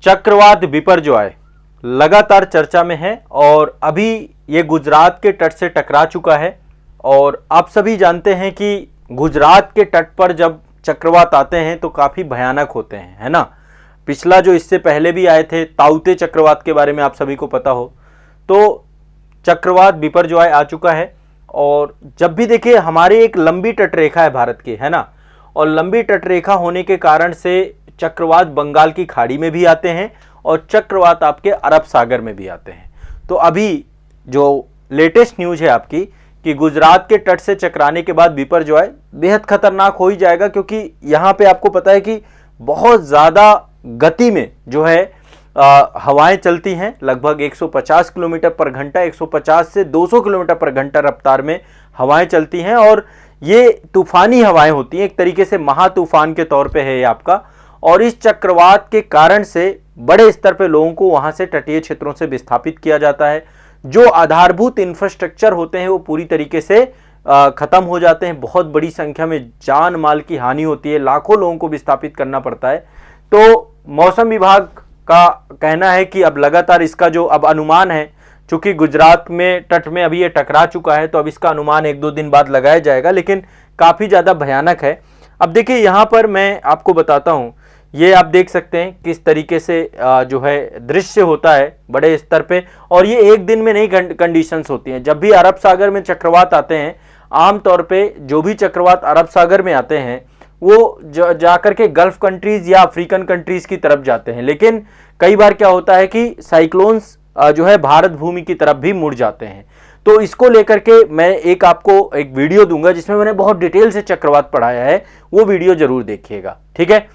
चक्रवात बिपरजॉय लगातार चर्चा में है और अभी ये गुजरात के तट से टकरा चुका है। और आप सभी जानते हैं कि गुजरात के तट पर जब चक्रवात आते हैं तो काफ़ी भयानक होते हैं, है ना। पिछला जो इससे पहले भी आए थे ताउते चक्रवात के बारे में आप सभी को पता हो, तो चक्रवात बिपरजॉय आ चुका है। और जब भी देखिए हमारी एक लंबी तटरेखा है भारत की, है ना, और लंबी तटरेखा होने के कारण से चक्रवात बंगाल की खाड़ी में भी आते हैं और चक्रवात आपके अरब सागर में भी आते हैं। तो अभी जो लेटेस्ट न्यूज़ है आपकी कि गुजरात के तट से टकराने के बाद बिपरजॉय बेहद खतरनाक हो ही जाएगा, क्योंकि यहाँ पे आपको पता है कि बहुत ज़्यादा गति में जो है हवाएं चलती हैं, लगभग 150 किलोमीटर पर घंटा, 150 से 200 किलोमीटर पर घंटा रफ्तार में हवाएं चलती हैं। और ये तूफानी हवाएं होती हैं, एक तरीके से महातूफान के तौर पे है ये आपका। और इस चक्रवात के कारण से बड़े स्तर पे लोगों को वहां से तटीय क्षेत्रों से विस्थापित किया जाता है। जो आधारभूत इंफ्रास्ट्रक्चर होते हैं वो पूरी तरीके से खत्म हो जाते हैं। बहुत बड़ी संख्या में जान माल की हानि होती है, लाखों लोगों को विस्थापित करना पड़ता है। तो मौसम विभाग का कहना है कि अब लगातार इसका जो अब अनुमान है, चूंकि गुजरात में तट में अभी ये टकरा चुका है तो अब इसका अनुमान 1-2 दिन बाद लगाया जाएगा, लेकिन काफ़ी ज़्यादा भयानक है। अब देखिए यहाँ पर मैं आपको बताता हूँ, ये आप देख सकते हैं किस तरीके से जो है दृश्य होता है बड़े स्तर पे। और ये एक दिन में नहीं कंडीशंस होती हैं। जब भी अरब सागर में चक्रवात आते हैं, आमतौर पे जो भी चक्रवात अरब सागर में आते हैं वो जाकर के गल्फ कंट्रीज या अफ्रीकन कंट्रीज की तरफ जाते हैं। लेकिन कई बार क्या होता है कि साइक्लोन्स जो है भारत भूमि की तरफ भी मुड़ जाते हैं। तो इसको लेकर के मैं आपको एक वीडियो दूंगा जिसमें मैंने बहुत डिटेल से चक्रवात पढ़ाया है, वो वीडियो जरूर देखिएगा, ठीक है।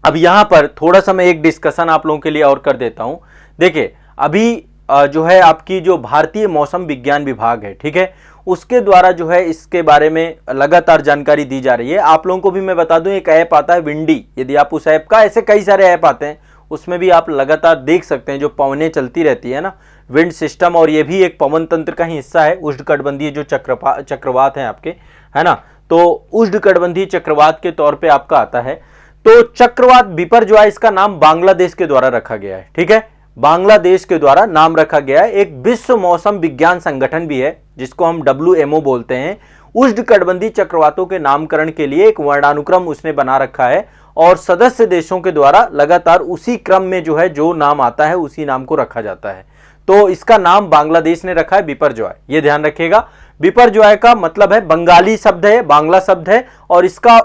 अब यहां पर थोड़ा सा मैं एक डिस्कशन आप लोगों के लिए और कर देता हूं। देखिए अभी जो है आपकी जो भारतीय मौसम विज्ञान विभाग है, ठीक है, उसके द्वारा जो है इसके बारे में लगातार जानकारी दी जा रही है। आप लोगों को भी मैं बता दूं, एक ऐप आता है विंडी, यदि आप उस ऐप का, ऐसे कई सारे ऐप आते हैं, उसमें भी आप लगातार देख सकते हैं जो पवनें चलती रहती है ना, विंड सिस्टम, और ये भी एक पवन तंत्र का ही हिस्सा है। उष्णकटिबंधीय जो चक्रवात हैं आपके, है ना, तो उष्णकटिबंधीय चक्रवात के तौर पे आपका आता है। तो चक्रवात बिपरजॉय इसका नाम बांग्लादेश के द्वारा रखा गया है, ठीक है, बांग्लादेश के द्वारा नाम रखा गया है। एक विश्व मौसम विज्ञान संगठन भी है जिसको हम WMO बोलते हैं, उष्णकटिबंधीय चक्रवातों के नामकरण के लिए एक वर्णानुक्रम उसने बना रखा है और सदस्य देशों के द्वारा लगातार उसी क्रम में जो है जो नाम आता है उसी नाम को रखा जाता है। तो इसका नाम बांग्लादेश ने रखा है बिपरजॉय, ये ध्यान रखिएगा। बिपरजॉय का मतलब है, बंगाली शब्द है, बांग्ला शब्द है, और इसका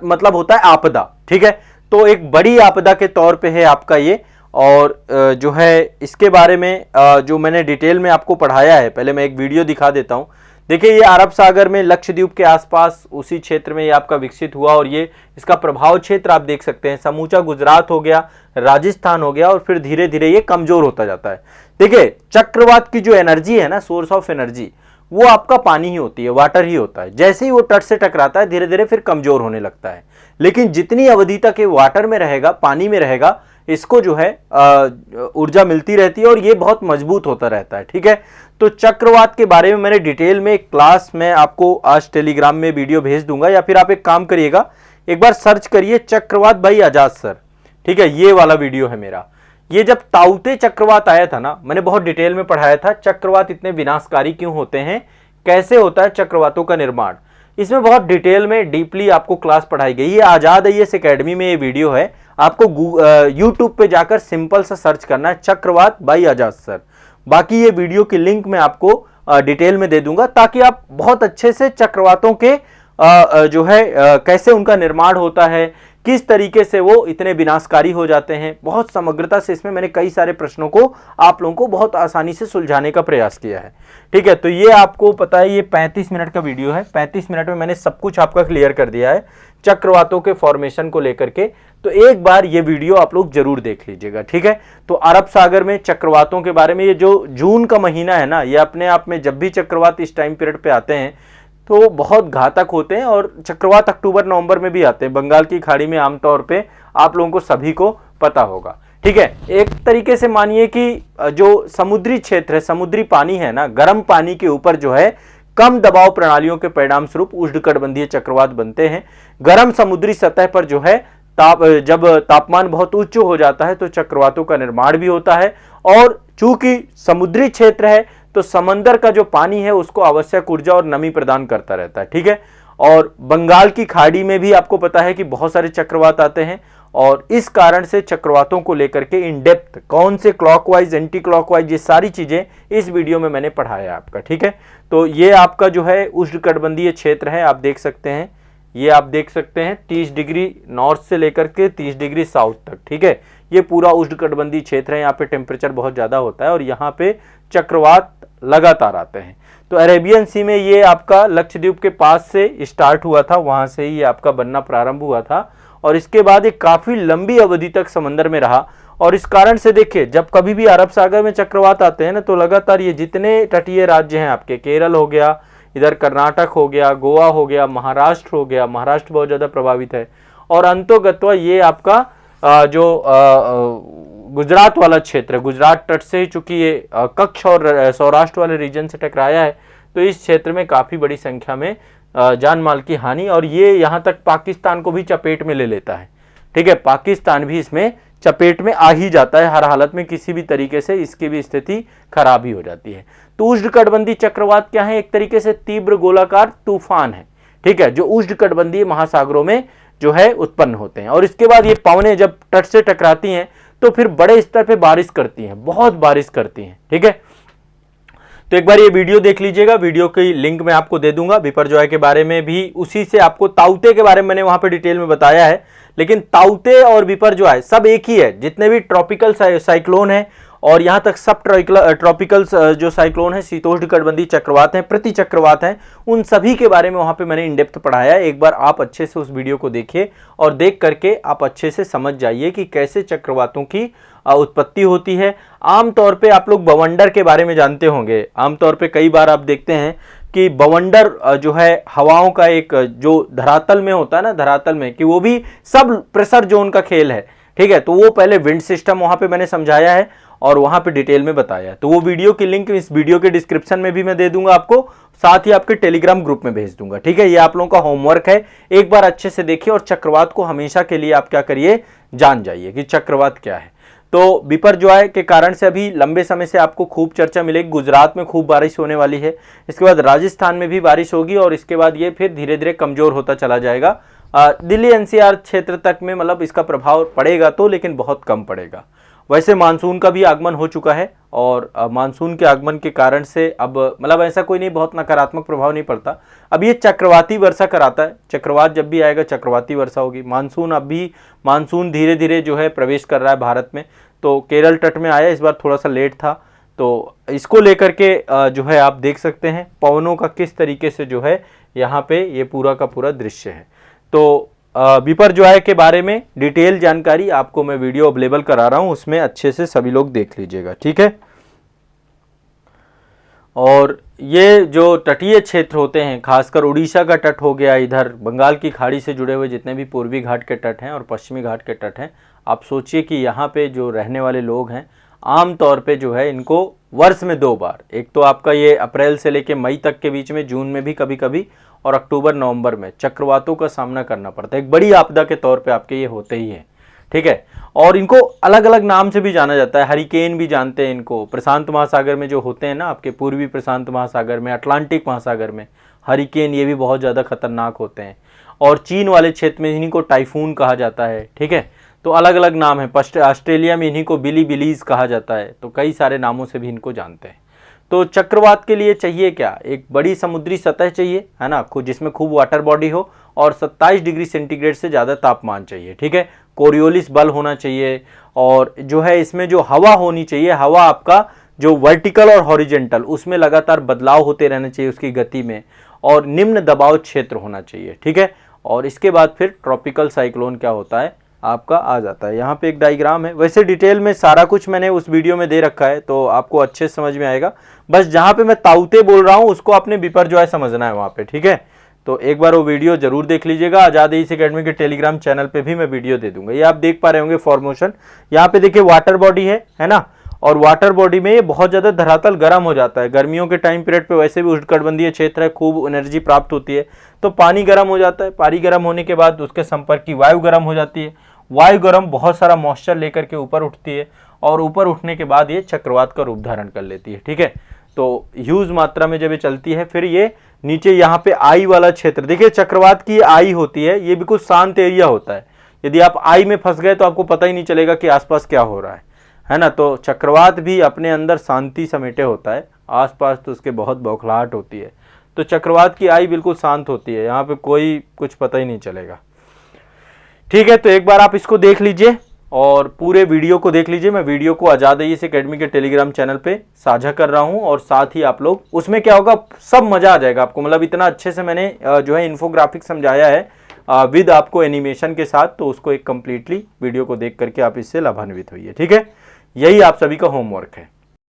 मतलब होता है आपदा, ठीक है। तो एक बड़ी आपदा के तौर पे है आपका ये। और जो है इसके बारे में जो मैंने डिटेल में आपको पढ़ाया है, पहले मैं एक वीडियो दिखा देता हूं। देखिए ये अरब सागर में लक्षद्वीप के आसपास उसी क्षेत्र में ये आपका विकसित हुआ और ये इसका प्रभाव क्षेत्र आप देख सकते हैं, समूचा गुजरात हो गया, राजस्थान हो गया, और फिर धीरे धीरे ये कमजोर होता जाता है। देखिए चक्रवात की जो एनर्जी है ना, सोर्स ऑफ एनर्जी, वो आपका पानी ही होती है, वाटर ही होता है। जैसे ही वो तट से टकराता है धीरे धीरे फिर कमजोर होने लगता है। लेकिन जितनी अवधि तक ये वाटर में रहेगा, पानी में रहेगा, इसको जो है ऊर्जा मिलती रहती है और ये बहुत मजबूत होता रहता है, ठीक है। तो चक्रवात के बारे में मैंने डिटेल में एक क्लास में आपको आज टेलीग्राम में वीडियो भेज दूंगा, या फिर आप एक काम करिएगा, एक बार सर्च करिए चक्रवात भाई आजाद सर, ठीक है, ये वाला वीडियो है मेरा। ये जब ताउते चक्रवात आया था ना, मैंने बहुत डिटेल में पढ़ाया था चक्रवात इतने विनाशकारी क्यों होते हैं, कैसे होता है चक्रवातों का निर्माण, इसमें बहुत डिटेल में डीपली आपको क्लास पढ़ाई गई है। आजाद आईएएस एकेडमी में ये वीडियो है, आपको यूट्यूब पे जाकर सिंपल सा सर्च करना है चक्रवात बाई आजाद सर। बाकी ये वीडियो की लिंक मैं आपको डिटेल में दे दूंगा, ताकि आप बहुत अच्छे से चक्रवातों के जो है कैसे उनका निर्माण होता है, किस तरीके से वो इतने विनाशकारी हो जाते हैं, बहुत समग्रता से इसमें मैंने कई सारे प्रश्नों को आप लोगों को बहुत आसानी से सुलझाने का प्रयास किया है, ठीक है। तो ये आपको पता है ये 35 मिनट का वीडियो है, 35 मिनट में मैंने सब कुछ आपका क्लियर कर दिया है चक्रवातों के फॉर्मेशन को लेकर के। तो एक बार ये वीडियो आप लोग जरूर देख लीजिएगा, ठीक है। तो अरब सागर में चक्रवातों के बारे में, ये जो जून का महीना है ना, ये अपने आप में जब भी चक्रवात इस टाइम पीरियड पे आते हैं तो बहुत घातक होते हैं। और चक्रवात अक्टूबर नवंबर में भी आते हैं बंगाल की खाड़ी में, आमतौर पे आप लोगों को सभी को पता होगा, ठीक है। एक तरीके से मानिए कि जो समुद्री क्षेत्र है, समुद्री पानी है ना, गर्म पानी के ऊपर जो है कम दबाव प्रणालियों के परिणाम स्वरूप उष्णकटिबंधीय चक्रवात बनते हैं। गर्म समुद्री सतह पर जो है जब तापमान बहुत उच्च हो जाता है तो चक्रवातों का निर्माण भी होता है। और चूंकि समुद्री क्षेत्र है तो समंदर का जो पानी है उसको आवश्यक ऊर्जा और नमी प्रदान करता रहता है, ठीक है। और बंगाल की खाड़ी में भी आपको पता है कि बहुत सारे चक्रवात आते हैं, और इस कारण से चक्रवातों को लेकर के इन डेप्थ कौन से क्लॉकवाइज, एंटी क्लॉकवाइज, ये सारी चीजें इस वीडियो में मैंने पढ़ाया आपका, ठीक है। तो ये आपका जो है उष्णकटिबंधीय क्षेत्र है, आप देख सकते हैं, ये आप देख सकते हैं 30 डिग्री नॉर्थ से लेकर के 30 डिग्री साउथ तक, ठीक है। ये पूरा उष्णकटिबंधीय क्षेत्र है, यहाँ पे टेम्परेचर बहुत ज्यादा होता है और यहाँ पे चक्रवात लगातार आते हैं। तो अरेबियन सी में ये आपका लक्षद्वीप के पास से स्टार्ट हुआ था, वहां से ही आपका बनना प्रारंभ हुआ था, और इसके बाद ये काफी लंबी अवधि तक समंदर में रहा। और इस कारण से देखिए, जब कभी भी अरब सागर में चक्रवात आते हैं ना, तो लगातार ये जितने तटीय राज्य हैं आपके, केरल हो गया, इधर कर्नाटक हो गया, गोवा हो गया, महाराष्ट्र हो गया, महाराष्ट्र बहुत ज्यादा प्रभावित है, और अंतोगत्वा ये आपका जो गुजरात वाला क्षेत्र, गुजरात तट से ही चूंकि ये कच्छ और सौराष्ट्र वाले रीजन से टकराया है, तो इस क्षेत्र में काफी बड़ी संख्या में जान माल की हानि, और ये यहाँ तक पाकिस्तान को भी चपेट में ले लेता है, ठीक है। पाकिस्तान भी इसमें चपेट में आ ही जाता है, हर हालत में किसी भी तरीके से इसकी भी स्थिति खराब ही हो जाती है। तो उष्णकटिबंधीय चक्रवात क्या है? एक तरीके से तीव्र गोलाकार तूफान है, ठीक है, जो उष्णकटिबंधीय महासागरों में जो है उत्पन्न होते हैं। और इसके बाद ये पवनें जब तट से टकराती हैं तो फिर बड़े स्तर पे बारिश करती हैं, बहुत बारिश करती हैं, ठीक है। तो एक बार ये वीडियो देख लीजिएगा, वीडियो की लिंक मैं आपको दे दूंगा। बिपरजॉय के बारे में भी उसी से आपको ताउते के बारे में मैंने वहां पे डिटेल में बताया है, लेकिन ताउते और बिपरजॉय सब एक ही है। जितने भी ट्रॉपिकल साइक्लोन है और यहां तक सब ट्रॉपिकल जो साइक्लोन है, शीतोष्णकटिबंधीय चक्रवात हैं, प्रति चक्रवात हैं, उन सभी के बारे में वहां पे मैंने इन डेप्थ पढ़ाया है। एक बार आप अच्छे से उस वीडियो को देखिए और देख करके आप अच्छे से समझ जाइए कि कैसे चक्रवातों की उत्पत्ति होती है। आमतौर पे आप लोग बवंडर के बारे में जानते होंगे। आमतौर पे कई बार आप देखते हैं कि बवंडर जो है हवाओं का एक जो धरातल में होता है ना, धरातल में, कि वो भी सब प्रेशर जोन का खेल है, ठीक है। तो वो पहले विंड सिस्टम वहां पे मैंने समझाया है और वहां पे डिटेल में बताया है। तो वो वीडियो की लिंक इस वीडियो के डिस्क्रिप्शन में भी मैं दे दूंगा आपको, साथ ही आपके टेलीग्राम ग्रुप में भेज दूंगा, ठीक है। ये आप लोगों का होमवर्क है, एक बार अच्छे से देखिए और चक्रवात को हमेशा के लिए आप क्या करिए, जान जाइए कि चक्रवात क्या है। तो बिपरजॉय के कारण से अभी लंबे समय से आपको खूब चर्चा मिलेगी। गुजरात में खूब बारिश होने वाली है, इसके बाद राजस्थान में भी बारिश होगी, और इसके बाद ये फिर धीरे धीरे कमजोर होता चला जाएगा। दिल्ली एनसीआर क्षेत्र तक में मतलब इसका प्रभाव पड़ेगा तो, लेकिन बहुत कम पड़ेगा। वैसे मानसून का भी आगमन हो चुका है, और मानसून के आगमन के कारण से अब मतलब ऐसा कोई नहीं, बहुत नकारात्मक प्रभाव नहीं पड़ता। अब ये चक्रवाती वर्षा कराता है, चक्रवात जब भी आएगा चक्रवाती वर्षा होगी। मानसून धीरे धीरे जो है प्रवेश कर रहा है भारत में। तो केरल तट में आया, इस बार थोड़ा सा लेट था, तो इसको लेकर के जो है आप देख सकते हैं पवनों का किस तरीके से जो है यहाँ पे ये पूरा का पूरा दृश्य है। तो बिपरजॉय के बारे में डिटेल जानकारी आपको मैं वीडियो अवेलेबल करा रहा हूं, उसमें अच्छे से सभी लोग देख लीजिएगा, ठीक है। और ये जो तटीय क्षेत्र होते हैं, खासकर उड़ीसा का तट हो गया, इधर बंगाल की खाड़ी से जुड़े हुए जितने भी पूर्वी घाट के तट हैं और पश्चिमी घाट के तट हैं, आप सोचिए कि यहाँ पे जो रहने वाले लोग हैं आम तौर पे जो है इनको वर्ष में 2 बार, एक तो आपका ये अप्रैल से लेके मई तक के बीच में, जून में भी कभी कभी, और अक्टूबर नवंबर में चक्रवातों का सामना करना पड़ता है। एक बड़ी आपदा के तौर पे आपके ये होते ही हैं, ठीक है। और इनको अलग अलग नाम से भी जाना जाता है, हरिकेन भी जानते हैं इनको। प्रशांत महासागर में जो होते हैं ना आपके, पूर्वी प्रशांत महासागर में, अटलांटिक महासागर में हरिकेन, ये भी बहुत ज़्यादा खतरनाक होते हैं। और चीन वाले क्षेत्र में इन्हीं को टाइफून कहा जाता है, ठीक है। तो अलग अलग नाम है। ऑस्ट्रेलिया में इन्हीं को बिलीज कहा जाता है। तो कई सारे नामों से भी इनको जानते हैं। तो चक्रवात के लिए चाहिए क्या? एक बड़ी समुद्री सतह चाहिए, है ना, जिसमें खूब वाटर बॉडी हो, और 27 डिग्री सेंटीग्रेड से ज़्यादा तापमान चाहिए, ठीक है। कोरियोलिस बल होना चाहिए, और जो है इसमें जो हवा होनी चाहिए, हवा आपका जो वर्टिकल और हॉरिजेंटल, उसमें लगातार बदलाव होते रहने चाहिए उसकी गति में, और निम्न दबाव क्षेत्र होना चाहिए, ठीक है। और इसके बाद फिर ट्रॉपिकल साइक्लोन क्या होता है आपका आ जाता है। यहाँ पे एक डायग्राम है, वैसे डिटेल में सारा कुछ मैंने उस वीडियो में दे रखा है, तो आपको अच्छे से समझ में आएगा। बस जहाँ पे मैं ताउते बोल रहा हूँ उसको आपने बिपरजॉय समझना है वहाँ पे, ठीक है। तो एक बार वो वीडियो जरूर देख लीजिएगा। आजाद एईसी एकेडमी के टेलीग्राम चैनल पे भी मैं वीडियो दे दूंगा। ये आप देख पा रहे होंगे फॉर्मेशन, यहाँ पे देखिए वाटर बॉडी है ना, और वाटर बॉडी में ये बहुत ज़्यादा धरातल गर्म हो जाता है। गर्मियों के टाइम पीरियड पे वैसे भी उष्णकटिबंधीय क्षेत्र है, खूब एनर्जी प्राप्त होती है, तो पानी गर्म हो जाता है। पानी गर्म होने के बाद उसके संपर्क की वायु गर्म हो जाती है। वायु गर्म बहुत सारा मॉइस्चर लेकर के ऊपर उठती है और ऊपर उठने के बाद ये चक्रवात का रूप धारण कर लेती है। ठीक है, तो ह्यूज मात्रा में जब ये चलती है फिर ये नीचे यहाँ पे आई वाला क्षेत्र, देखिए चक्रवात की आई होती है, ये बिल्कुल शांत एरिया होता है। यदि आप आई में फंस गए तो आपको पता ही नहीं चलेगा कि आसपास क्या हो रहा है ना। तो चक्रवात भी अपने अंदर शांति समेटे होता है, आसपास तो उसके बहुत बौखलाहट होती है। तो चक्रवात की आई बिल्कुल शांत होती है, यहाँ पे कोई कुछ पता ही नहीं चलेगा। ठीक है, तो एक बार आप इसको देख लीजिए और पूरे वीडियो को देख लीजिए। मैं वीडियो को आजाद आईएएस एकेडमी के टेलीग्राम चैनल पे साझा कर रहा हूं और साथ ही आप लोग उसमें क्या होगा, सब मजा आ जाएगा आपको। मतलब इतना अच्छे से मैंने जो है इन्फोग्राफिक समझाया है विद आपको एनिमेशन के साथ, तो उसको एक कंप्लीटली वीडियो को देख करके आप इससे लाभान्वित होइए। ठीक है, यही आप सभी का होमवर्क है।